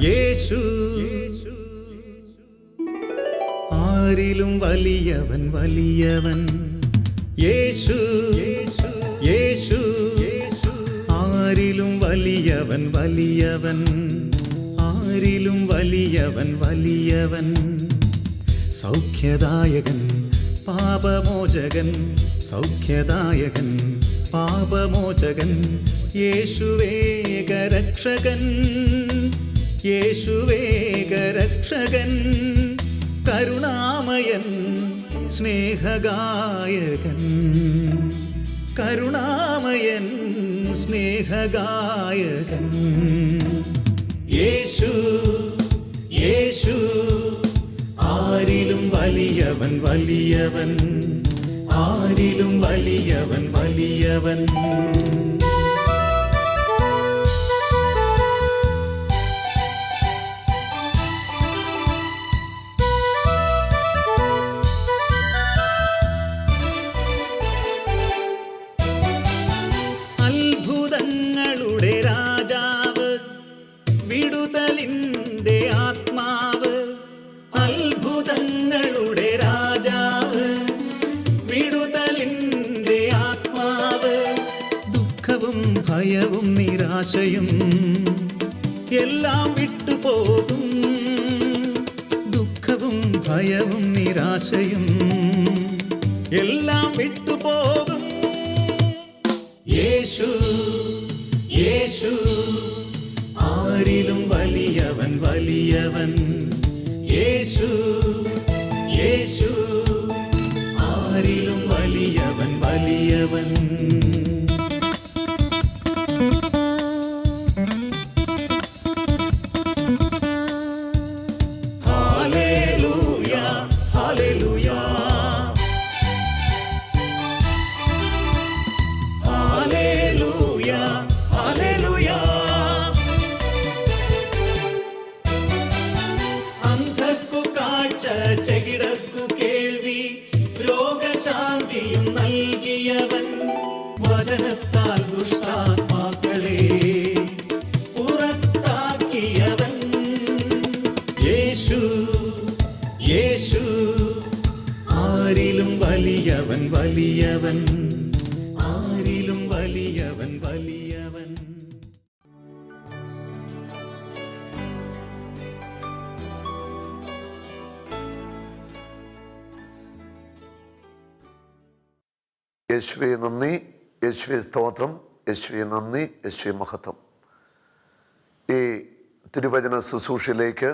യേശു ആരിലും വലിയവൻ വലിയവൻ. യേശു യേശു ആരിലും വലിയവൻ വലിയവൻ. ആരിലും വലിയവൻ വലിയവൻ. സൗഖ്യദായകൻ പാപമോചകൻ. സൗഖ്യദായകൻ പാപമോചകൻ. യേശുവേകരക്ഷകൻ. യേശുവേകരക്ഷകൻ. കരുണാമയൻ സ്നേഹഗായകൻ. കരുണാമയൻ സ്നേഹഗായകൻ. യേശു യേശു ആരിലും വലിയവൻ വലിയവൻ. ആരിലും വലിയവൻ വലിയവൻ. അത്ഭുതങ്ങളുടെ രാജാവ്, വിടുതലിൻ്റെ ആത്മാവ്. അത്ഭുതങ്ങളുടെ രാജാവ്, വിടുതലിൻ്റെ ആത്മാവ്. ദുഃഖവും ഭയവും നിരാശയും എല്ലാം വിട്ടുപോകും. ദുഃഖവും ഭയവും നിരാശയും എല്ലാം വിട്ടുപോകും. യേശു യേശു ആരിലും വലിയവൻ വലിയവൻ. യേശു യേശു ആരിലും വലിയവൻ വലിയവൻ. Hallelujah hallelujah hallelujah hallelujah. അന്ധർക്കു കാഴ്ച, ചെകിടർക്കു കേൾവി, രോഗശാന്തിയും നൽകിയവൻ. വചനത്താൽ ദുഷ്ടാത്മാക്കളെ പുറത്താക്കിയവൻ. യേശു യേശു ആരിലും വലിയവൻ വലിയവൻ. ആരിലും വലിയവൻ വലിയവൻ. യേശുവേ നന്ദി, യേശുവേ സ്തോത്രം, യേശുവേ നന്ദി, യേശുവേ മഹത്വം. ഈ തിരുവചന ശുശ്രൂഷയിലേക്ക്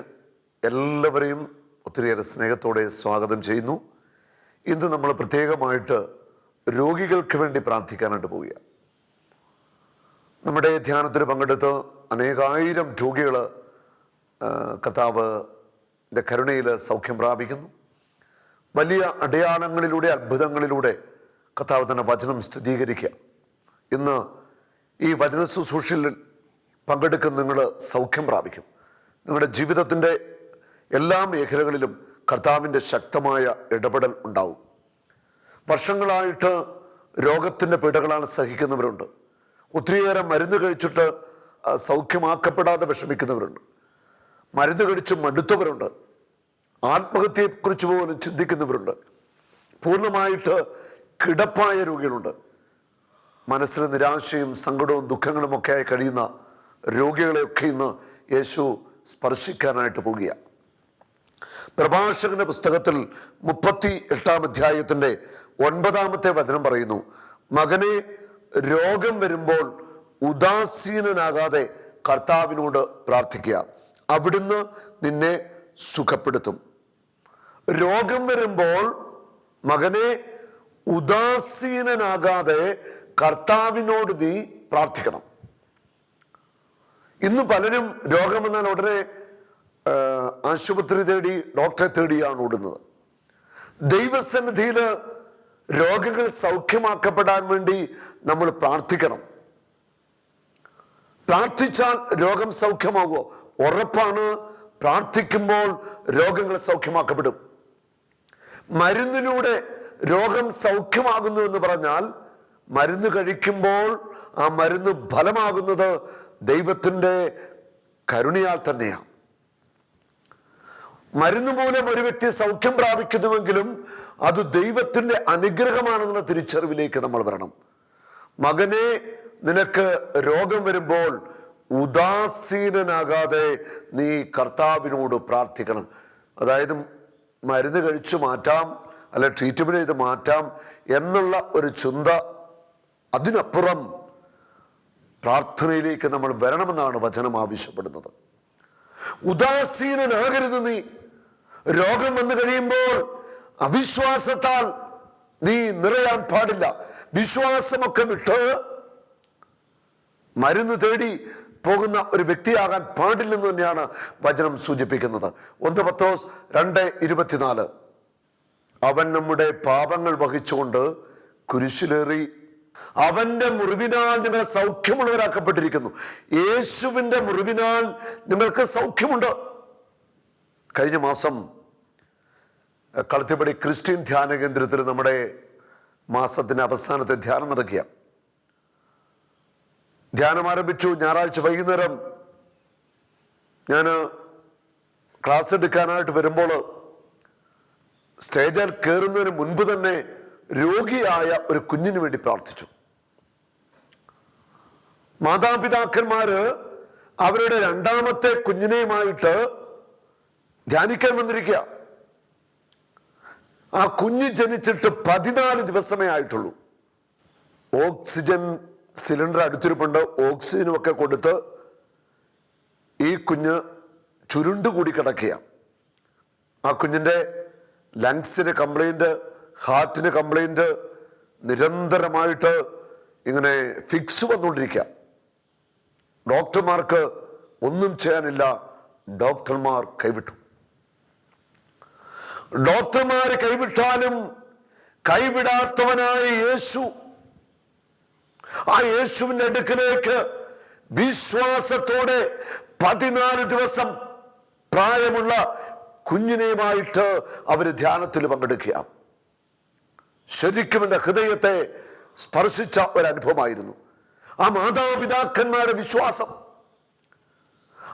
എല്ലാവരെയും ഒത്തിരിയേറെ സ്നേഹത്തോടെ സ്വാഗതം ചെയ്യുന്നു. ഇന്ന് നമ്മൾ പ്രത്യേകമായിട്ട് രോഗികൾക്ക് വേണ്ടി പ്രാർത്ഥിക്കാനായിട്ട് പോവുകയാണ്. നമ്മുടെ ധ്യാനത്തിൽ പങ്കെടുത്ത് അനേകായിരം രോഗികൾ കർത്താവിൻ്റെ കരുണയിൽ സൗഖ്യം പ്രാപിക്കുന്നു. വലിയ അടയാളങ്ങളിലൂടെ അത്ഭുതങ്ങളിലൂടെ കർത്താവ് തന്നെ വചനം സ്ഥിരീകരിക്കുക. ഇന്ന് ഈ വചന ശുശ്രൂഷയിൽ പങ്കെടുക്കുന്ന നിങ്ങൾ സൗഖ്യം പ്രാപിക്കും. നിങ്ങളുടെ ജീവിതത്തിൻ്റെ എല്ലാ മേഖലകളിലും കർത്താവിൻ്റെ ശക്തമായ ഇടപെടൽ ഉണ്ടാവും. വർഷങ്ങളായിട്ട് രോഗത്തിൻ്റെ പീഡകളാൽ സഹിക്കുന്നവരുണ്ട്. ഒത്തിരിയേറെ മരുന്ന് കഴിച്ചിട്ട് സൗഖ്യമാക്കപ്പെടാതെ വിഷമിക്കുന്നവരുണ്ട്. മരുന്ന് കഴിച്ച് മടുത്തവരുണ്ട്. ആത്മഹത്യയെക്കുറിച്ച് പോലും ചിന്തിക്കുന്നവരുണ്ട്. പൂർണ്ണമായിട്ട് കിടപ്പായ രോഗികളുണ്ട്. മനസ്സിൽ നിരാശയും സങ്കടവും ദുഃഖങ്ങളും ഒക്കെയായി കഴിയുന്ന രോഗികളെയൊക്കെ ഇന്ന് യേശു സ്പർശിക്കാനായിട്ട് പോകുകയാണ്. പ്രഭാഷകന്റെ പുസ്തകത്തിൽ 38-ാം അധ്യായത്തിൻ്റെ 9-ാമത്തെ വചനം പറയുന്നു, മകനെ, രോഗം വരുമ്പോൾ ഉദാസീനനാകാതെ കർത്താവിനോട് പ്രാർത്ഥിക്കുക, അവിടുന്ന് നിന്നെ സുഖപ്പെടുത്തും. രോഗം വരുമ്പോൾ മകനെ, ഉദാസീനനാകാതെ കർത്താവിനോട് നീ പ്രാർത്ഥിക്കണം. ഇന്ന് പലരും രോഗം വന്നാൽ ഉടനെ ആശുപത്രി തേടി ഡോക്ടറെ തേടിയാണ് ഓടുന്നത്. ദൈവസന്നിധിയിൽ രോഗങ്ങൾ സൗഖ്യമാക്കപ്പെടാൻ വേണ്ടി നമ്മൾ പ്രാർത്ഥിക്കണം. പ്രാർത്ഥിച്ചാൽ രോഗം സൗഖ്യമാകുമോ? ഉറപ്പാണ്. പ്രാർത്ഥിക്കുമ്പോൾ രോഗങ്ങൾ സൗഖ്യമാക്കപ്പെടും. മരുന്നിലൂടെ രോഗം സൗഖ്യമാകുന്നു എന്ന് പറഞ്ഞാൽ മരുന്ന് കഴിക്കുമ്പോൾ ആ മരുന്ന് ഫലമാകുന്നത് ദൈവത്തിൻ്റെ കരുണയാൽ തന്നെയാണ്. മരുന്ന് മൂലം ഒരു വ്യക്തി സൗഖ്യം പ്രാപിക്കുന്നുവെങ്കിലും അത് ദൈവത്തിന്റെ അനുഗ്രഹമാണെന്നുള്ള തിരിച്ചറിവിലേക്ക് നമ്മൾ വരണം. മകനെ, നിനക്ക് രോഗം വരുമ്പോൾ ഉദാസീനനാകാതെ നീ കർത്താവിനോട് പ്രാർത്ഥിക്കണം. അതായത് മരുന്ന് കഴിച്ചു മാറ്റാം, അല്ലെ ട്രീറ്റ്മെന്റ് ചെയ്ത് മാറ്റാം എന്നുള്ള ഒരു ചിന്ത, അതിനപ്പുറം പ്രാർത്ഥനയിലേക്ക് നമ്മൾ വരണമെന്നാണ് വചനം ആവശ്യപ്പെടുന്നത്. ഉദാസീനനാകരുത് നീ. രോഗം വന്നു കഴിയുമ്പോൾ അവിശ്വാസത്താൽ നീ നിറയാൻ പാടില്ല. വിശ്വാസമൊക്കെ വിട്ട് മരുന്ന് തേടി പോകുന്ന ഒരു വ്യക്തിയാകാൻ പാടില്ലെന്ന് തന്നെയാണ് വചനം സൂചിപ്പിക്കുന്നത്. 1 പത്രോസ് 2:24, അവൻ നമ്മുടെ പാപങ്ങൾ വഹിച്ചുകൊണ്ട് കുരിശിലേറി അവന്റെ മുറിവിനാൽ നിങ്ങൾ സൗഖ്യമുള്ളവരാക്കപ്പെട്ടിരിക്കുന്നു. യേശുവിന്റെ മുറിവിനാൽ നിങ്ങൾക്ക് സൗഖ്യമുണ്ട്. കഴിഞ്ഞ മാസം കളത്തിപ്പടി ക്രിസ്ത്യൻ ധ്യാന കേന്ദ്രത്തിൽ നമ്മുടെ മാസത്തിന്റെ അവസാനത്തെ ധ്യാനം നടക്കുക. ധ്യാനം ആരംഭിച്ചു. ഞായറാഴ്ച വൈകുന്നേരം ഞാൻ ക്ലാസ് എടുക്കാനായിട്ട് വരുമ്പോൾ സ്റ്റേജിൽ കയറുന്നതിന് മുൻപ് തന്നെ രോഗിയായ ഒരു കുഞ്ഞിന് വേണ്ടി പ്രാർത്ഥിച്ചു. മാതാപിതാക്കന്മാര് അവരുടെ രണ്ടാമത്തെ കുഞ്ഞിനെയുമായിട്ട് ധ്യാനിക്കാൻ വന്നിരിക്കുക. ആ കുഞ്ഞ് ജനിച്ചിട്ട് 14 ദിവസമേ ആയിട്ടുള്ളൂ. ഓക്സിജൻ സിലിണ്ടർ അടുത്തിരിപ്പുണ്ട്. ഓക്സിജനും ഒക്കെ കൊടുത്ത് ഈ കുഞ്ഞ് ചുരുണ്ടുകൂടി കിടക്കുക. ആ കുഞ്ഞിന്റെ ലങ്സിന് കംപ്ലൈന്റ്, ഹാർട്ടിന് കംപ്ലൈന്റ്, നിരന്തരമായിട്ട് ഇങ്ങനെ ഫിക്സ് വന്നുകൊണ്ടിരിക്കുക. ഡോക്ടർമാർക്ക് ഒന്നും ചെയ്യാനില്ല. ഡോക്ടർമാർ കൈവിട്ടു. ഡോക്ടർമാര് കൈവിട്ടാലും കൈവിടാത്തവനായ യേശു, ആ യേശുവിന്റെ അടുക്കലേക്ക് വിശ്വാസത്തോടെ 14 ദിവസം പ്രായമുള്ള കുഞ്ഞിനെയുമായിട്ട് അവര് ധ്യാനത്തിൽ പങ്കെടുക്കുക. ശരിക്കും എൻ്റെ ഹൃദയത്തെ സ്പർശിച്ച ഒരനുഭവമായിരുന്നു. ആ മാതാപിതാക്കന്മാരുടെ വിശ്വാസം,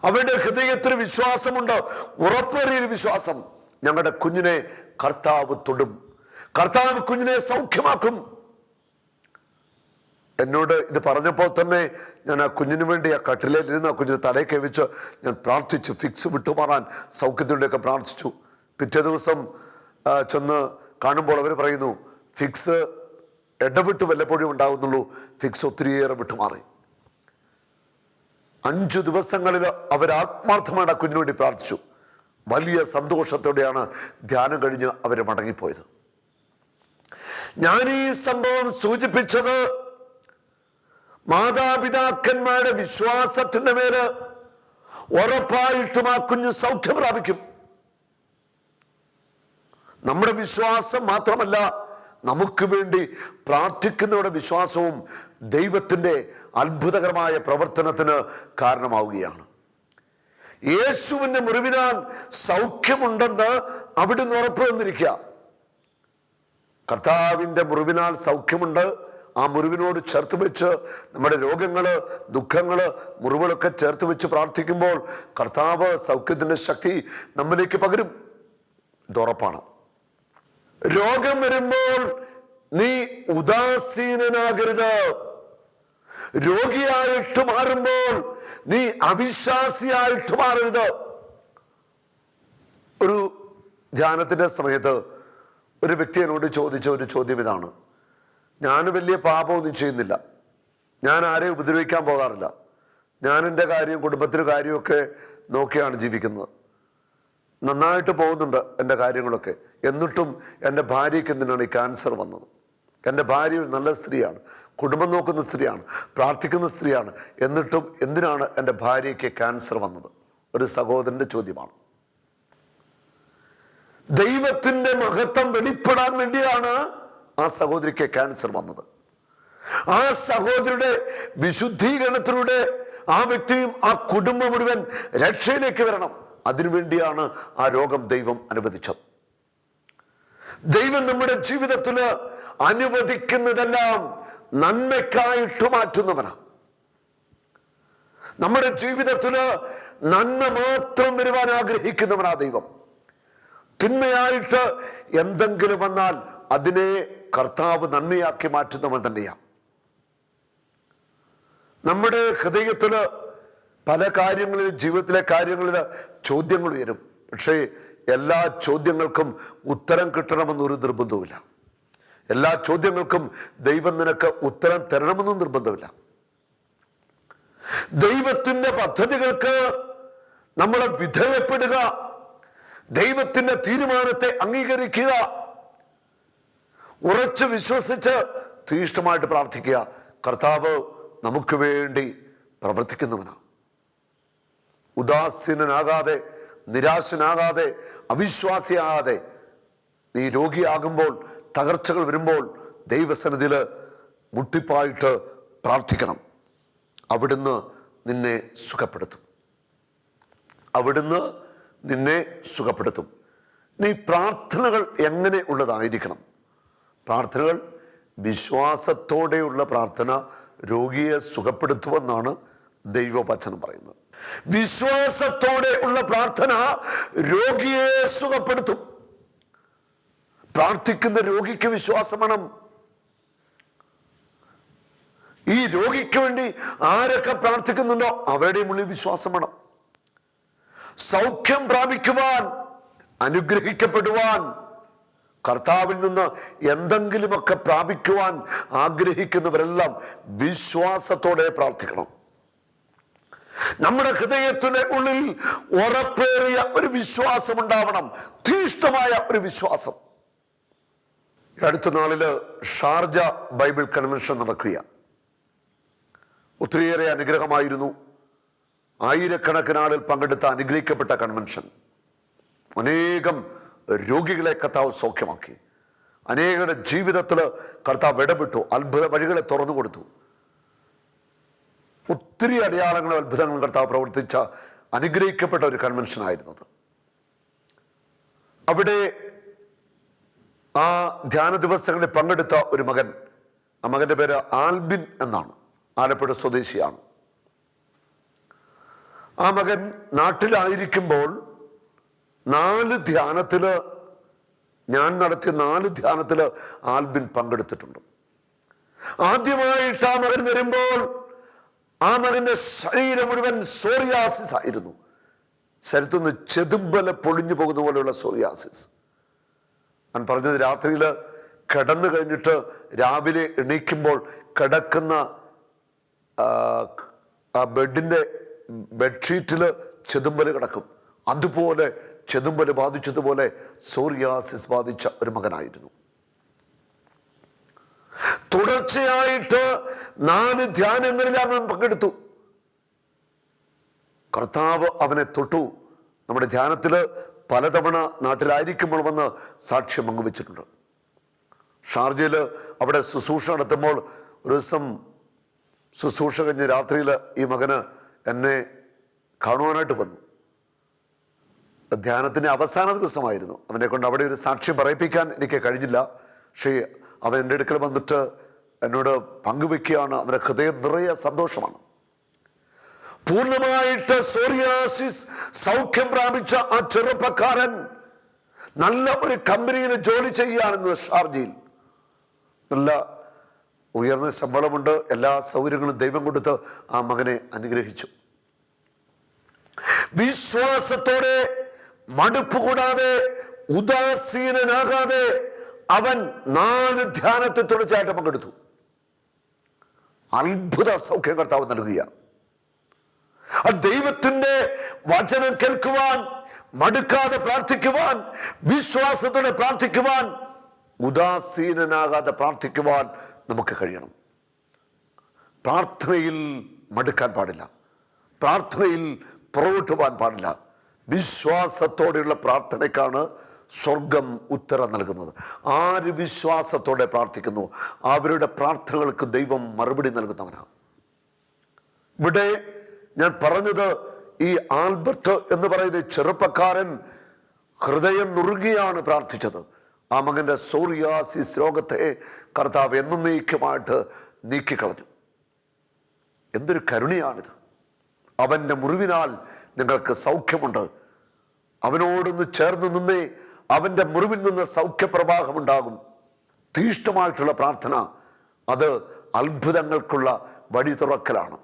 അവരുടെ ഹൃദയത്തിൽ വിശ്വാസമുണ്ട്, ഉറപ്പേറിയൊരു വിശ്വാസം. ഞങ്ങളുടെ കുഞ്ഞിനെ കർത്താവ് തൊടും, കർത്താവ് കുഞ്ഞിനെ സൗഖ്യമാക്കും. എന്നോട് ഇത് പറഞ്ഞപ്പോൾ തന്നെ ഞാൻ ആ കുഞ്ഞിന് വേണ്ടി ആ കട്ടിലേലിരുന്ന് ആ കുഞ്ഞിന് തലയിൽ കവിച്ച് ഞാൻ പ്രാർത്ഥിച്ചു. ഫിക്സ് വിട്ടുമാറാൻ സൗഖ്യത്തിൻ്റെയൊക്കെ പ്രാർത്ഥിച്ചു. പിറ്റേ ദിവസം ചെന്ന് കാണുമ്പോൾ അവർ പറയുന്നു, ഫിക്സ് ഇടവിട്ട് വല്ലപ്പോഴും ഉണ്ടാകുന്നുള്ളൂ, ഫിക്സ് ഒത്തിരിയേറെ വിട്ടുമാറി. 5 ദിവസങ്ങളിൽ അവർ ആത്മാർത്ഥമായിട്ട് ആ കുഞ്ഞിന് വേണ്ടി പ്രാർത്ഥിച്ചു. വലിയ സന്തോഷത്തോടെയാണ് ധ്യാനം കഴിഞ്ഞ് അവർ മടങ്ങിപ്പോയത്. ഞാൻ ഈ സംഭവം സൂചിപ്പിച്ചത് മാതാപിതാക്കന്മാരുടെ വിശ്വാസത്തിന്റെ മേല് ഉറപ്പായിട്ടും ആ കുഞ്ഞ് സൗഖ്യം പ്രാപിക്കും. നമ്മുടെ വിശ്വാസം മാത്രമല്ല, നമുക്ക് വേണ്ടി പ്രാർത്ഥിക്കുന്നവരുടെ വിശ്വാസവും ദൈവത്തിന്റെ അത്ഭുതകരമായ പ്രവർത്തനത്തിന് കാരണമാവുകയാണ്. യേശുവിന്റെ മുറിവിനാൽ സൗഖ്യമുണ്ടെന്ന് അവിടുന്ന് ഉറപ്പ് തന്നിരിക്കുക. കർത്താവിന്റെ മുറിവിനാൽ സൗഖ്യമുണ്ട്. ആ മുറിവിനോട് ചേർത്ത് വെച്ച് നമ്മുടെ രോഗങ്ങള്, ദുഃഖങ്ങള്, മുറിവുകളൊക്കെ ചേർത്ത് വെച്ച് പ്രാർത്ഥിക്കുമ്പോൾ കർത്താവ് സൗഖ്യത്തിന്റെ ശക്തി നമ്മിലേക്ക് പകരും. ഇതുറപ്പാണ്. രോഗം വരുമ്പോൾ നീ ഉദാസീനനാകരുത്. രോഗിയായിട്ട് മാറുമ്പോൾ നീ അവിശ്വാസിയായിട്ട് മാറരുത്. ഒരു ധ്യാനത്തിന്റെ സമയത്ത് ഒരു വ്യക്തി എന്നോട് ചോദിച്ച ഒരു ചോദ്യം ഇതാണ്: ഞാൻ വലിയ പാപമൊന്നും ചെയ്യുന്നില്ല, ഞാൻ ആരെയും ഉപദ്രവിക്കാൻ പോകാറില്ല, ഞാൻ എൻ്റെ കാര്യം, കുടുംബത്തിൻ്റെ കാര്യമൊക്കെ നോക്കിയാണ് ജീവിക്കുന്നത്, നന്നായിട്ട് പോകുന്നുണ്ട് എൻ്റെ കാര്യങ്ങളൊക്കെ, എന്നിട്ടും എൻ്റെ ഭാര്യയ്ക്ക് എന്തിനാണ് ഈ ക്യാൻസർ വന്നത്? എൻ്റെ ഭാര്യ ഒരു നല്ല സ്ത്രീയാണ്, കുടുംബം നോക്കുന്ന സ്ത്രീയാണ്, പ്രാർത്ഥിക്കുന്ന സ്ത്രീയാണ്, എന്നിട്ടും എന്തിനാണ് എൻ്റെ ഭാര്യയ്ക്ക് ക്യാൻസർ വന്നത്? ഒരു സഹോദരന്റെ ചോദ്യമാണ്. ദൈവത്തിന്റെ മഹത്വം വെളിപ്പെടാൻ വേണ്ടിയാണ് ആ സഹോദരിക്ക് ക്യാൻസർ വന്നത്. ആ സഹോദരിയുടെ വിശുദ്ധീകരണത്തിലൂടെ ആ വ്യക്തിയും ആ കുടുംബം മുഴുവൻ രക്ഷയിലേക്ക് വരണം. അതിനുവേണ്ടിയാണ് ആ രോഗം ദൈവം അനുവദിച്ചത്. ദൈവം നമ്മുടെ ജീവിതത്തിൽ അനുവദിക്കുന്നതെല്ലാം നന്മയ്ക്കായിട്ട് മാറ്റുന്നവനാണ്. നമ്മുടെ ജീവിതത്തിൽ നന്മ മാത്രം വരുവാൻ ആഗ്രഹിക്കുന്നവനാ ദൈവം. തിന്മയായിട്ട് എന്തെങ്കിലും വന്നാൽ അതിനെ കർത്താവ് നന്മയാക്കി മാറ്റുന്നവൻ തന്നെയാണ്. നമ്മുടെ ഹൃദയത്തില് പല കാര്യങ്ങളിൽ, ജീവിതത്തിലെ കാര്യങ്ങളിൽ ചോദ്യങ്ങൾ ഉയരും. പക്ഷേ എല്ലാ ചോദ്യങ്ങൾക്കും ഉത്തരം കിട്ടണമെന്നൊരു നിർബന്ധവുമില്ല. എല്ലാ ചോദ്യങ്ങൾക്കും ദൈവം നിനക്ക് ഉത്തരം തരണമെന്നും നിർബന്ധമില്ല. ദൈവത്തിന്റെ പദ്ധതികൾക്ക് നമ്മൾ വിധേയപ്പെടുക, ദൈവത്തിന്റെ തീരുമാനത്തെ അംഗീകരിക്കുക, ഉറച്ചു വിശ്വസിച്ച് തീഷ്ണമായിട്ട് പ്രാർത്ഥിക്കുക. കർത്താവ് നമുക്ക് വേണ്ടി പ്രവർത്തിക്കുന്നവനാണ്. ഉദാസീനനാകാതെ, നിരാശനാകാതെ, അവിശ്വാസിയാകാതെ നീ രോഗിയാകുമ്പോൾ, തകർച്ചകൾ വരുമ്പോൾ ദൈവസന്നിധിയിൽ മുട്ടിപ്പായിട്ട് പ്രാർത്ഥിക്കണം. അവിടുന്ന് നിന്നെ സുഖപ്പെടുത്തും. അവിടുന്ന് നിന്നെ സുഖപ്പെടുത്തും. നീ പ്രാർത്ഥനകൾ എങ്ങനെ ഉള്ളതായിരിക്കണം? പ്രാർത്ഥനകൾ വിശ്വാസത്തോടെയുള്ള പ്രാർത്ഥന രോഗിയെ സുഖപ്പെടുത്തുമെന്നാണ് ദൈവവചനം പറയുന്നത്. വിശ്വാസത്തോടെ ഉള്ള പ്രാർത്ഥന രോഗിയെ സുഖപ്പെടുത്തും. പ്രാർത്ഥിക്കുന്ന രോഗിക്ക് വിശ്വാസം വേണം. ഈ രോഗിക്ക് വേണ്ടി ആരൊക്കെ പ്രാർത്ഥിക്കുന്നുണ്ടോ അവരുടെയും ഉള്ളിൽ വിശ്വാസം വേണം. സൗഖ്യം പ്രാപിക്കുവാൻ, അനുഗ്രഹിക്കപ്പെടുവാൻ, കർത്താവിൽ നിന്ന് എന്തെങ്കിലുമൊക്കെ പ്രാപിക്കുവാൻ ആഗ്രഹിക്കുന്നവരെല്ലാം വിശ്വാസത്തോടെ പ്രാർത്ഥിക്കണം. നമ്മുടെ ഹൃദയത്തിന്റെ ഉള്ളിൽ ഉറപ്പേറിയ ഒരു വിശ്വാസം ഉണ്ടാവണം, തീഷ്ണമായ ഒരു വിശ്വാസം. അടുത്ത നാളില് ഷാർജ ബൈബിൾ കൺവെൻഷൻ നടക്കുക. ഒത്തിരിയേറെ അനുഗ്രഹമായിരുന്നു. ആയിരക്കണക്കിന് ആളുകൾ പങ്കെടുത്ത അനുഗ്രഹിക്കപ്പെട്ട കൺവെൻഷൻ. അനേകം രോഗികളെ കർത്താവ് സൗഖ്യമാക്കി. അനേകരുടെ ജീവിതത്തിൽ കർത്താവ് ഇടപെട്ടു, അത്ഭുത വഴികളെ തുറന്നു കൊടുത്തു. ഒത്തിരി അടയാളങ്ങളും അത്ഭുതങ്ങളും കർത്താവ് പ്രവർത്തിച്ച അനുഗ്രഹിക്കപ്പെട്ട ഒരു കൺവെൻഷൻ ആയിരുന്നത്. അവിടെ ആ ധ്യാന ദിവസങ്ങളിൽ പങ്കെടുത്ത ഒരു മകൻ, ആ മകന്റെ പേര് ആൽബിൻ എന്നാണ്, ആലപ്പുഴ സ്വദേശിയാണ്. ആ മകൻ നാട്ടിലായിരിക്കുമ്പോൾ 4 ധ്യാനത്തില്, ഞാൻ നടത്തിയ 4 ധ്യാനത്തില് ആൽബിൻ പങ്കെടുത്തിട്ടുണ്ട്. ആദ്യമായിട്ട് ആ മകൻ വരുമ്പോൾ ആ മകന്റെ ശരീരം മുഴുവൻ സോറിയാസിസ് ആയിരുന്നു. ശരീരത്തുനിന്ന് ചെതുമ്പല പൊളിഞ്ഞു പോകുന്ന പോലെയുള്ള സോറിയാസിസ്. ഞാൻ പറഞ്ഞത്, രാത്രിയിൽ കിടന്നു കഴിഞ്ഞിട്ട് രാവിലെ എണീക്കുമ്പോൾ കിടക്കുന്ന ആ ബെഡ്ഷീറ്റില് ചെതുമ്പല് കിടക്കും. അതുപോലെ ചെതുമ്പല് ബാധിച്ചതുപോലെ സോറിയാസിസ് ബാധിച്ച ഒരു മകനായിരുന്നു. തുടർച്ചയായിട്ട് 4 ധ്യാനങ്ങളിൽ അവൻ പങ്കെടുത്തു. കർത്താവ് അവനെ തൊട്ടു. നമ്മുടെ ധ്യാനത്തില് പലതവണ നാട്ടിലായിരിക്കുമ്പോൾ വന്ന് സാക്ഷ്യം പങ്കുവെച്ചിട്ടുണ്ട്. ഷാർജയില് അവിടെ ശുശ്രൂഷ നടത്തുമ്പോൾ ഒരു ദിവസം ശുശ്രൂഷ കഴിഞ്ഞ് രാത്രിയിൽ ഈ മകന് എന്നെ കാണുവാനായിട്ട് വന്നു. ധ്യാനത്തിന്റെ അവസാന ദിവസമായിരുന്നു. അവനെ കൊണ്ട് അവിടെ ഒരു സാക്ഷ്യം പറയിപ്പിക്കാൻ എനിക്ക് കഴിഞ്ഞില്ല. പക്ഷേ അവൻ എൻ്റെ അടുക്കൽ വന്നിട്ട് എന്നോട് പങ്കുവെക്കുകയാണ്. അവൻ്റെ ഹൃദയം നിറയെ സന്തോഷമാണ്. പൂർണ്ണമായിട്ട് സോറിയാസിസ് സൗഖ്യം പ്രാപിച്ച ആ ചെറുപ്പക്കാരൻ നല്ല ഒരു കമ്പനിയിൽ ജോലി ചെയ്യുകയാണെന്ന് ഷാർജയിൽ. നല്ല ഉയർന്ന ശമ്പളമുണ്ട്, എല്ലാ സൗകര്യങ്ങളും ദൈവം കൊടുത്ത് ആ മകനെ അനുഗ്രഹിച്ചു. വിശ്വാസത്തോടെ, മടുപ്പ് കൂടാതെ, ഉദാസീനനാകാതെ അവൻ 4 ധ്യാനത്തിൽ തുടർച്ചയായിട്ട് പങ്കെടുത്തു. അത്ഭുത സൗഖ്യം കർത്താവ് നൽകുക. ദൈവത്തിന്റെ വചനം കേൾക്കുവാൻ, മടുക്കാതെ പ്രാർത്ഥിക്കുവാൻ, വിശ്വാസത്തോടെ പ്രാർത്ഥിക്കുവാൻ, ഉദാസീനനാകാതെ പ്രാർത്ഥിക്കുവാൻ നമുക്ക് കഴിയണം. പ്രാർത്ഥനയിൽ മടുക്കാൻ പാടില്ല. പ്രാർത്ഥനയിൽ പുറകോട്ട് പോകാൻ പാടില്ല. വിശ്വാസത്തോടെയുള്ള പ്രാർത്ഥനയ്ക്കാണ് സ്വർഗം ഉത്തരം നൽകുന്നത്. ആര് വിശ്വാസത്തോടെ പ്രാർത്ഥിക്കുന്നു അവരുടെ പ്രാർത്ഥനകൾക്ക് ദൈവം മറുപടി നൽകുന്നവനാണ്. ഇവിടെ ഞാൻ പറഞ്ഞത്, ഈ ആൽബർട്ട് എന്ന് പറയുന്ന ചെറുപ്പക്കാരൻ ഹൃദയം നുറുകിയാണ് പ്രാർത്ഥിച്ചത്. ആ മകന്റെ സോറിയാസിസ് രോഗത്തെ കർത്താവ് എന്നേക്കുമായിട്ട് നീക്കിക്കളഞ്ഞു. എന്തൊരു കരുണയാണിത്! അവന്റെ മുറിവിനാൽ നിങ്ങൾക്ക് സൗഖ്യമുണ്ട്. അവനോടൊന്ന് ചേർന്ന് നിന്നേ അവൻ്റെ മുറിവിൽ നിന്ന് സൗഖ്യപ്രവാഹമുണ്ടാകും. തീഷ്ണമായിട്ടുള്ള പ്രാർത്ഥന അത് അത്ഭുതങ്ങൾക്കുള്ള വഴി തുറക്കലാണ്.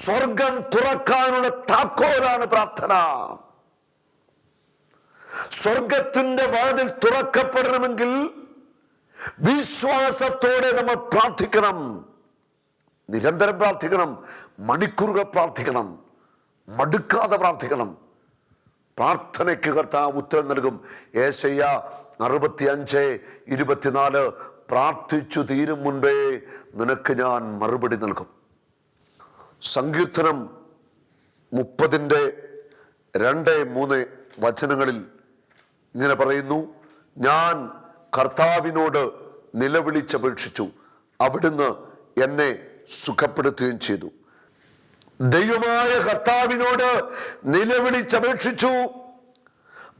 സ്വർഗം തുറക്കാനുള്ള താക്കോലാണ് പ്രാർത്ഥന. സ്വർഗത്തിന്റെ വാതിൽ തുറക്കപ്പെടണമെങ്കിൽ വിശ്വാസത്തോടെ നമ്മൾ പ്രാർത്ഥിക്കണം. നിരന്തരം പ്രാർത്ഥിക്കണം, മണിക്കൂറുകൾ പ്രാർത്ഥിക്കണം, മടുക്കാതെ പ്രാർത്ഥിക്കണം. പ്രാർത്ഥനയ്ക്ക് കർത്താവ് ഉത്തരം നൽകും. യേശയ്യ 65:24 പ്രാർത്ഥിച്ചു തീരും മുൻപേ നിനക്ക് ഞാൻ മറുപടി നൽകും. സങ്കീർത്തനം 30:2-3 ഇങ്ങനെ പറയുന്നു, ഞാൻ കർത്താവിനോട് നിലവിളിച്ചപേക്ഷിച്ചു, അവിടുന്ന് എന്നെ സുഖപ്പെടുത്തുകയും ചെയ്തു. ദൈവമായ കർത്താവിനോട് നിലവിളിച്ചപേക്ഷിച്ചു,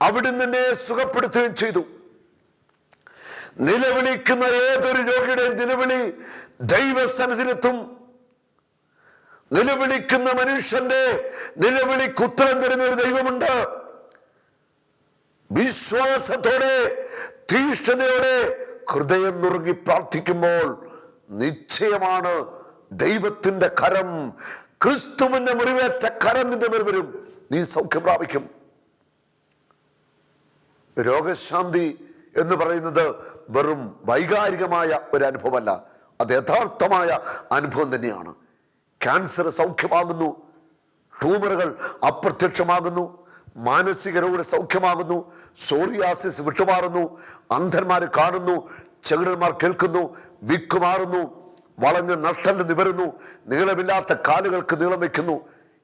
അവിടുന്ന് എന്നെ സുഖപ്പെടുത്തുകയും ചെയ്തു. നിലവിളിക്കുന്ന ഏതൊരു രോഗിയുടെ നിലവിളി ദൈവസന്നിധിയിലെത്തും. നിലവിളിക്കുന്ന മനുഷ്യന്റെ നിലവിളിക്ക് ഉത്തരം തരുന്ന ഒരു ദൈവമുണ്ട്. വിശ്വാസത്തോടെ തീഷ്ണതയോടെ ഹൃദയം നുറുങ്ങി പ്രാർത്ഥിക്കുമ്പോൾ നിശ്ചയമാണ് ദൈവത്തിന്റെ കരം, ക്രിസ്തുവിന്റെ മുറിവേറ്റ കരം നിന്റെ മേൽ വരും. നീ സൗഖ്യം പ്രാപിക്കും. രോഗശാന്തി എന്ന് പറയുന്നത് വെറും വൈകാരികമായ ഒരു അനുഭവമല്ല, അത് യഥാർത്ഥമായ അനുഭവം തന്നെയാണ്. ക്യാൻസർ സൗഖ്യമാകുന്നു, ട്യൂമറുകൾ അപ്രത്യക്ഷമാകുന്നു, മാനസിക രോഗികൾ സൗഖ്യമാകുന്നു, സോറിയാസിസ് വിട്ടുമാറുന്നു, അന്ധന്മാർ കാണുന്നു, ചെകിടന്മാർ കേൾക്കുന്നു, വിക്കുമാറുന്നു, വളഞ്ഞ നട്ടല് നിവരുന്നു, നീളമില്ലാത്ത കാലുകൾക്ക് നീളം വയ്ക്കുന്നു.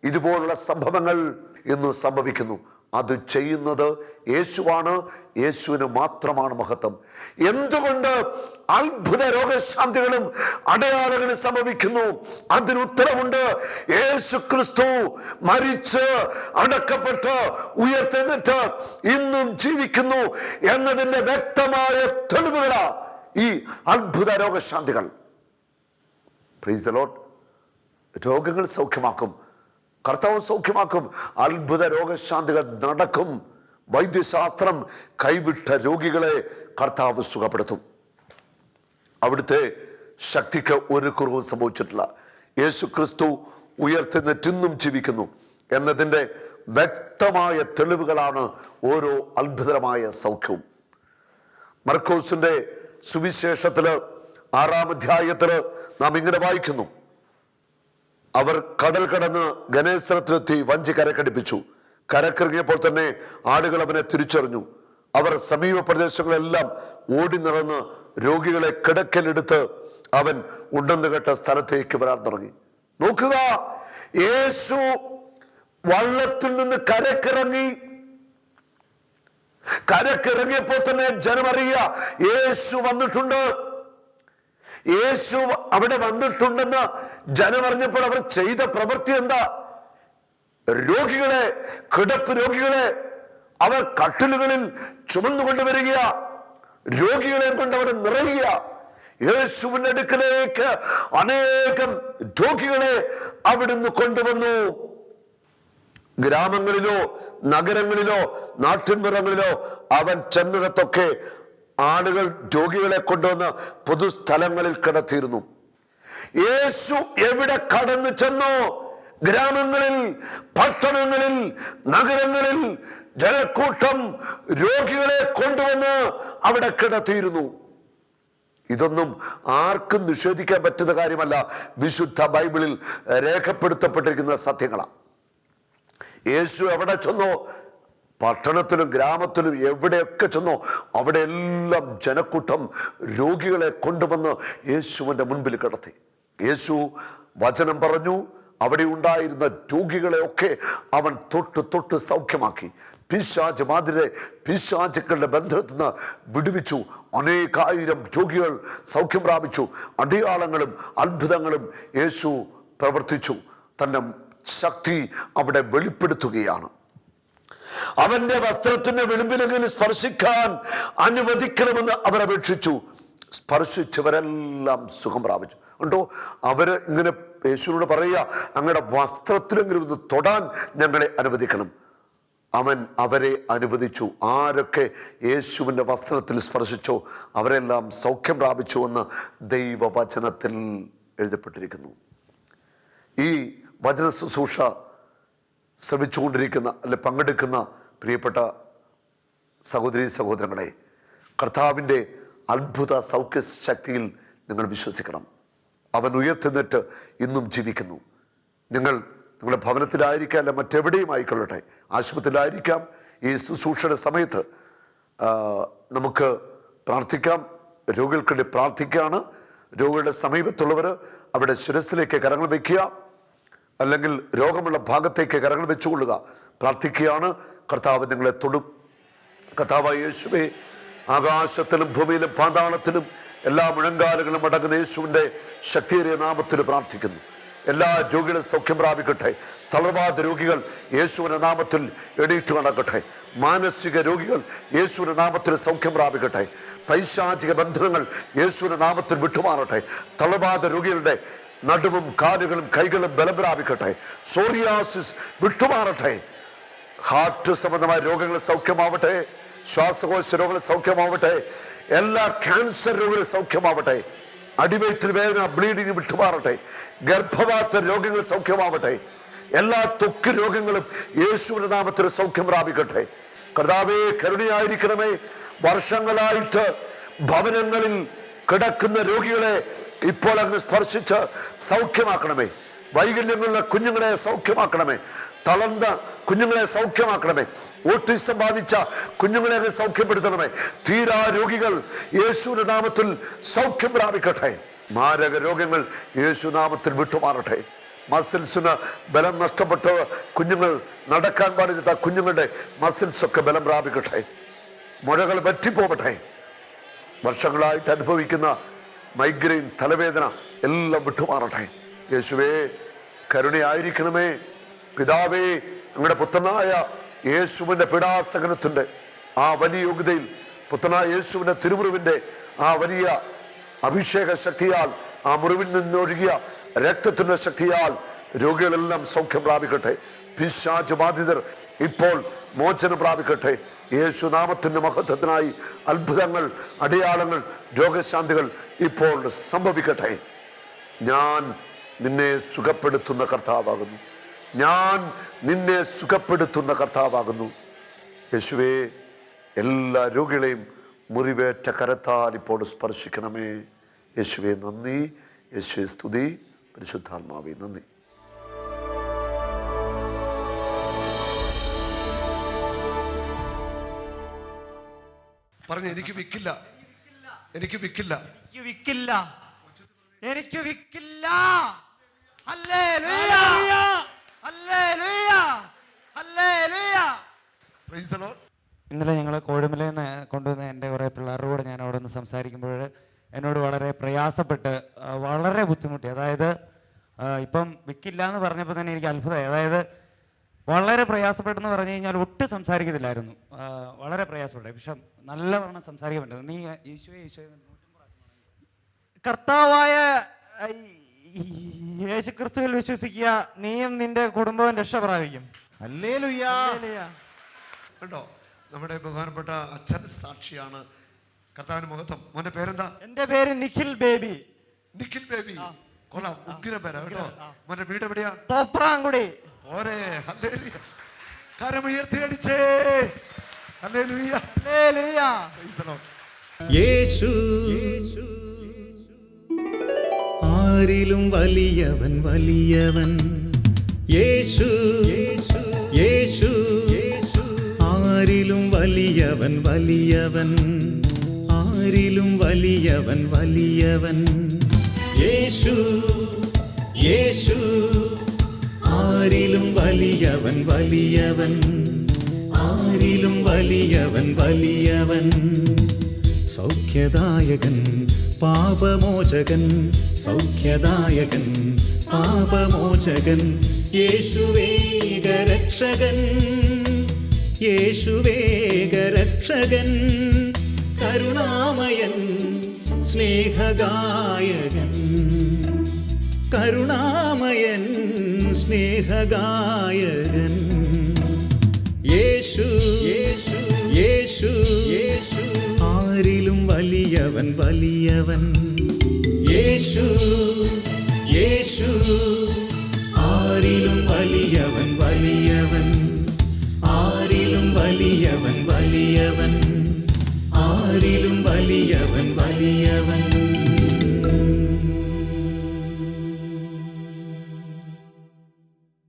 ഇതുപോലുള്ള സംഭവങ്ങൾ ഇന്ന് സംഭവിക്കുന്നു. അത് ചെയ്യുന്നത് യേശുവാണ്. യേശുവിന് മാത്രമാണ് മഹത്വം. എന്തുകൊണ്ട് അത്ഭുത രോഗശാന്തികളും അടയാളങ്ങളും സംഭവിക്കുന്നു? അതിന് ഉത്തരമുണ്ട്. യേശു ക്രിസ്തു മരിച്ച് അടക്കപ്പെട്ട് ഉയർത്തെഴുന്നേറ്റ് ഇന്നും ജീവിക്കുന്നു എന്നതിന്റെ വ്യക്തമായ തെളിവുകളാ ഈ അത്ഭുത രോഗശാന്തികൾ. Praise the Lord. രോഗങ്ങൾ സൗഖ്യമാക്കും, കർത്താവ് സൗഖ്യമാക്കും. അത്ഭുത രോഗശാന്തികൾ നടക്കും. വൈദ്യശാസ്ത്രം കൈവിട്ട രോഗികളെ കർത്താവ് സുഖപ്പെടുത്തും. അവിടുത്തെ ശക്തിക്ക് ഒരു കുറവും സംഭവിച്ചിട്ടില്ല. യേശു ക്രിസ്തു ഉയർത്തെഴുന്നേറ്റ് ഇന്നും ജീവിക്കുന്നു എന്നതിൻ്റെ വ്യക്തമായ തെളിവുകളാണ് ഓരോ അത്ഭുതമായ സൗഖ്യവും. മർക്കോസിന്റെ സുവിശേഷത്തില് 6-ാം അധ്യായത്തില് നാം ഇങ്ങനെ വായിക്കുന്നു, അവർ കടൽ കടന്ന് ഗനേസരത്തിലെത്തി വഞ്ചി കരക്കടിപ്പിച്ചു. കരക്കിറങ്ങിയപ്പോൾ തന്നെ ആളുകൾ അവനെ തിരിച്ചറിഞ്ഞു. അവർ സമീപ പ്രദേശങ്ങളെല്ലാം ഓടി നടന്ന് രോഗികളെ കിടക്കലെടുത്ത് അവൻ ഉണ്ടെന്ന് കേട്ട സ്ഥലത്തേക്ക് വരാൻ തുടങ്ങി. നോക്കുക, യേശു വള്ളത്തിൽ നിന്ന് കരക്കിറങ്ങി. കരക്കിറങ്ങിയപ്പോൾ തന്നെ ജനമറിയ യേശു വന്നിട്ടുണ്ട്. യേശു അവിടെ വന്നിട്ടുണ്ടെന്ന് ജനമറിഞ്ഞപ്പോൾ അവർ ചെയ്ത പ്രവൃത്തി എന്താ? രോഗികളെ, കിടപ്പ് രോഗികളെ അവർ കട്ടിലുകളിൽ ചുമന്നുകൊണ്ടുവരിക, രോഗികളെ കൊണ്ട് അവിടെ നിറയുക. യേശുവിന്റെ അടുക്കലേക്ക് അനേകം രോഗികളെ അവിടുന്ന് കൊണ്ടുവന്നു. ഗ്രാമങ്ങളിലോ നഗരങ്ങളിലോ നാട്ടിൻപുറങ്ങളിലോ അവൻ ചെന്നിടത്തൊക്കെ ആളുകൾ രോഗികളെ കൊണ്ടുവന്ന് പൊതുസ്ഥലങ്ങളിൽ കിടത്തിയിരുന്നു. യേശു എവിടെ കടന്നു ചെന്നോ, ഗ്രാമങ്ങളിൽ, പട്ടണങ്ങളിൽ, നഗരങ്ങളിൽ ജനക്കൂട്ടം രോഗികളെ കൊണ്ടുവന്ന് അവിടെ കിടത്തിയിരുന്നു. ഇതൊന്നും ആർക്കും നിഷേധിക്കാൻ പറ്റുന്ന കാര്യമല്ല. വിശുദ്ധ ബൈബിളിൽ രേഖപ്പെടുത്തപ്പെട്ടിരിക്കുന്ന സത്യങ്ങളാണ്. യേശു എവിടെ ചെന്നോ, പട്ടണത്തിലും ഗ്രാമത്തിലും എവിടെയൊക്കെ ചെന്നോ അവിടെ എല്ലാം ജനക്കൂട്ടം രോഗികളെ കൊണ്ടുവന്ന് യേശുവിൻ്റെ മുൻപിൽ കിടത്തി. യേശു വചനം പറഞ്ഞു. അവിടെ ഉണ്ടായിരുന്ന രോഗികളെ ഒക്കെ അവൻ തൊട്ട് സൗഖ്യമാക്കി. പിശാചുക്കളുടെ ബന്ധത്തിൽ നിന്ന് വിടുവിച്ചു. അനേകായിരം രോഗികൾ സൗഖ്യം പ്രാപിച്ചു. അടയാളങ്ങളും അത്ഭുതങ്ങളും യേശു പ്രവർത്തിച്ചു. തൻ്റെ ശക്തി അവിടെ വെളിപ്പെടുത്തുകയാണ്. അവന്റെ വസ്ത്രത്തിന്റെ വിളിമ്പിലെങ്കിലും സ്പർശിക്കാൻ അനുവദിക്കണമെന്ന് അവർ അപേക്ഷിച്ചു. സ്പർശിച്ചവരെല്ലാം സുഖം പ്രാപിച്ചു. ഉണ്ടോ? അവര് ഇങ്ങനെ യേശുവിനോട് പറയുക, അങ്ങയുടെ വസ്ത്രത്തിലെങ്കിലും ഇത് തൊടാൻ ഞങ്ങളെ അനുവദിക്കണം. അവൻ അവരെ അനുവദിച്ചു. ആരൊക്കെ യേശുവിൻ്റെ വസ്ത്രത്തിൽ സ്പർശിച്ചോ അവരെല്ലാം സൗഖ്യം പ്രാപിച്ചു എന്ന് ദൈവവചനത്തിൽ എഴുതപ്പെട്ടിരിക്കുന്നു. ഈ വചന ശുശ്രൂഷ ശ്രമിച്ചുകൊണ്ടിരിക്കുന്ന അല്ലെ പങ്കെടുക്കുന്ന പ്രിയപ്പെട്ട സഹോദരീ സഹോദരങ്ങളെ, കർത്താവിൻ്റെ അത്ഭുത സൗഖ്യ ശക്തിയിൽ നിങ്ങൾ വിശ്വസിക്കണം. അവൻ ഉയർത്തെഴുന്നേറ്റ് ഇന്നും ജീവിക്കുന്നു. നിങ്ങളുടെ ഭവനത്തിലായിരിക്കാം, അല്ല മറ്റെവിടെയും ആയിക്കൊള്ളട്ടെ, ആശുപത്രിയിലായിരിക്കാം, ഈ ശുശ്രൂഷയുടെ സമയത്ത് നമുക്ക് പ്രാർത്ഥിക്കാം. രോഗികൾക്ക് വേണ്ടി പ്രാർത്ഥിക്കുകയാണ്. രോഗികളുടെ സമീപത്തുള്ളവർ അവിടെ ശിരസിലേക്ക് കരങ്ങൾ വയ്ക്കുക, അല്ലെങ്കിൽ രോഗമുള്ള ഭാഗത്തേക്ക് കരങ്ങൾ വെച്ചുകൊള്ളുക, പ്രാർത്ഥിക്കുകയാണ്. കർത്താവ് നിങ്ങളെ തൊടും. കർത്താവായ യേശുവേ, ആകാശത്തിലും ഭൂമിയിലും പാതാളത്തിലും എല്ലാ മുഴങ്കാലുകളും അടങ്ങുന്ന യേശുവിൻ്റെ ശക്തിയേറിയ നാമത്തിൽ പ്രാർത്ഥിക്കുന്നു. എല്ലാ രോഗികളും സൗഖ്യം പ്രാപിക്കട്ടെ. തളർവാദ രോഗികൾ യേശുവിൻ്റെ നാമത്തിൽ എണീറ്റ് നടക്കട്ടെ. മാനസിക രോഗികൾ യേശുവിൻ്റെ നാമത്തിൽ സൗഖ്യം പ്രാപിക്കട്ടെ. പൈശാചിക ബന്ധനങ്ങൾ യേശുവിൻ്റെ നാമത്തിൽ വിട്ടുമാറട്ടെ. തളർവാദ രോഗികളുടെ നടുവും കാലുകളും കൈകളും ബലം പ്രാപിക്കട്ടെ. സോറിയാസിസ് വിട്ടുമാറട്ടെ. ഹാർട്ട് സംബന്ധമായ രോഗങ്ങൾ സൗഖ്യമാവട്ടെ. ശ്വാസകോശ രോഗങ്ങൾ സൗഖ്യമാവട്ടെ. എല്ലാ ക്യാൻസർ രോഗങ്ങളും സൗഖ്യമാവട്ടെ. അടിവയറ്റിൽ വേദന, ബ്ലീഡിങ് വിട്ടുമാറട്ടെ. ഗർഭപാത്ര രോഗങ്ങൾ സൗഖ്യമാവട്ടെ. എല്ലാ ത്വക്ക് രോഗങ്ങളും യേശുവിന്റെ നാമത്തിൽ സൗഖ്യം പ്രാപിക്കട്ടെ. കർത്താവേ, കരുണയായിരിക്കണമേ. വർഷങ്ങളായിട്ട് ഭവനങ്ങളിൽ കിടക്കുന്ന രോഗികളെ ഇപ്പോൾ അങ്ങ് സ്പർശിച്ച് സൗഖ്യമാക്കണമേ. വൈകല്യങ്ങളുള്ള കുഞ്ഞുങ്ങളെ സൗഖ്യമാക്കണമേ. തളർന്ന കുഞ്ഞുങ്ങളെ സൗഖ്യമാക്കണമേ. ഓട്ടിസം ബാധിച്ച കുഞ്ഞുങ്ങളെ അങ്ങ് സൗഖ്യപ്പെടുത്തണമേ. തീരാ രോഗികൾ യേശുവിന്റെ നാമത്തിൽ സൗഖ്യം പ്രാപിക്കട്ടെ. മാരക രോഗങ്ങൾ യേശുനാമത്തിൽ വിട്ടുമാറട്ടെ. മസിൽസിന് ബലം നഷ്ടപ്പെട്ട് കുഞ്ഞുങ്ങൾ നടക്കാൻ പാടില്ലാത്ത കുഞ്ഞുങ്ങളുടെ മസിൽസൊക്കെ ബലം പ്രാപിക്കട്ടെ. മുഴകൾ വറ്റിപ്പോവട്ടെ. വർഷങ്ങളായിട്ട് അനുഭവിക്കുന്ന മൈഗ്രെയിൻ, തലവേദന എല്ലാം വിട്ടുമാറട്ടെ. യേശുവേ, കരുണയായിരിക്കണമേ. പിതാവേ, ഞങ്ങളുടെ പുത്രനായ യേശുവിൻ്റെ പീഡാസഹനത്തിൻ്റെ ആ വലിയ യോഗ്യതയിൽ, പുത്രനായ യേശുവിൻ്റെ തിരുമുറിവിൻ്റെ ആ വലിയ അഭിഷേക ശക്തിയാൽ, ആ മുറിവിൽ നിന്നൊഴുകിയ രക്തത്തിൻ്റെ ശക്തിയാൽ രോഗികളെല്ലാം സൗഖ്യം പ്രാപിക്കട്ടെ. പിശാച് ബാധിതർ ഇപ്പോൾ മോചനം പ്രാപിക്കട്ടെ. യേശുനാമത്തിൻ്റെ മഹത്വത്തിനായി അത്ഭുതങ്ങൾ, അടയാളങ്ങൾ, രോഗശാന്തികൾ ഇപ്പോൾ സംഭവിക്കട്ടെ. ഞാൻ നിന്നെ സുഖപ്പെടുത്തുന്ന കർത്താവാകുന്നു. ഞാൻ നിന്നെ സുഖപ്പെടുത്തുന്ന കർത്താവാകുന്നു. യേശുവേ, എല്ലാ രോഗികളെയും മുറിവേറ്റ കരത്താൽ ഇപ്പോൾ സ്പർശിക്കണമേ. യേശുവേ നന്ദി. യേശുവേ സ്തുതി. പരിശുദ്ധാത്മാവേ നന്ദി. പറഞ്ഞു, എനിക്ക് വിക്കില്ല, എനിക്ക് വിക്കില്ല, എനിക്ക് വിക്കില്ല, എനിക്ക് വിക്കില്ല. ഇന്നലെ ഞങ്ങൾ കോഴിമലയിൽ നിന്ന് കൊണ്ടുവന്ന എൻ്റെ കുറേ പിള്ളേരുടെ കൂടെ ഞാൻ അവിടെ നിന്ന് സംസാരിക്കുമ്പോൾ എന്നോട് വളരെ പ്രയാസപ്പെട്ട്, വളരെ ബുദ്ധിമുട്ടി. അതായത് ഇപ്പം വിക്കില്ല എന്ന് പറഞ്ഞപ്പോൾ തന്നെ എനിക്ക് അത്ഭുതമായി. അതായത് വളരെ പ്രയാസപ്പെട്ടെന്ന് പറഞ്ഞു കഴിഞ്ഞാൽ ഒട്ടും സംസാരിക്കത്തില്ലായിരുന്നു. വളരെ പ്രയാസപ്പെട്ടു. പക്ഷെ നല്ലവണ്ണം സംസാരിക്കാൻ പറ്റും. നീ ഈശോയെ ഈശോയെ കർത്താവായ യേശുക്രിസ്തുവിൽ വിശ്വസിക്കുക, നീയും നിന്റെ കുടുംബവും രക്ഷ പ്രാപിക്കും. ഹല്ലേലൂയ. കണ്ടോ, നമ്മുടെ ബഹുമാനപ്പെട്ട അച്ഛൻ സാക്ഷിയാണ്. കർത്താവിന് മഹത്വം. മോന്റെ പേരെന്താ? എന്റെ പേര് നിഖിൽ ബേബി. നിഖിൽ ബേബി, കൊള്ളാം, ഉഗ്ര പേരാ കേട്ടോ. മോന്റെ വീട് എവിടെയാ? തോപ്രാംകുടി. ഓരേ, ഹല്ലേലൂയ. കരമുയർത്തി അടിച്ചേ. Hallelujah, hallelujah. യേശു ആരിലും വലിയവൻ, വലിയവൻ. യേശു യേശു ആരിലും വലിയവൻ, വലിയവൻ. ആരിലും വലിയവൻ, വലിയവൻ. യേശു യേശു ആരിലും വലിയവൻ, വലിയവൻ. ആരിലും വലിയവൻ, വലിയവൻ. സൗഖ്യദായകൻ, പാപമോചകൻ. സൗഖ്യദായകൻ, പാപമോചകൻ. യേശുവേഗരക്ഷകൻ, യേശുവേഗരക്ഷകൻ. കരുണാമയൻ, സ്നേഹഗായകൻ. കരുണാമയൻ, സ്നേഹഗായകൻ. യേശു യേശു യേശു യേശു ആരിലും വലിയവൻ വലിയവൻ യേശു യേശു ആരിലും വലിയവൻ വലിയവൻ ആരിലും വലിയവൻ വലിയവൻ ആരിലും വലിയവൻ വലിയവൻ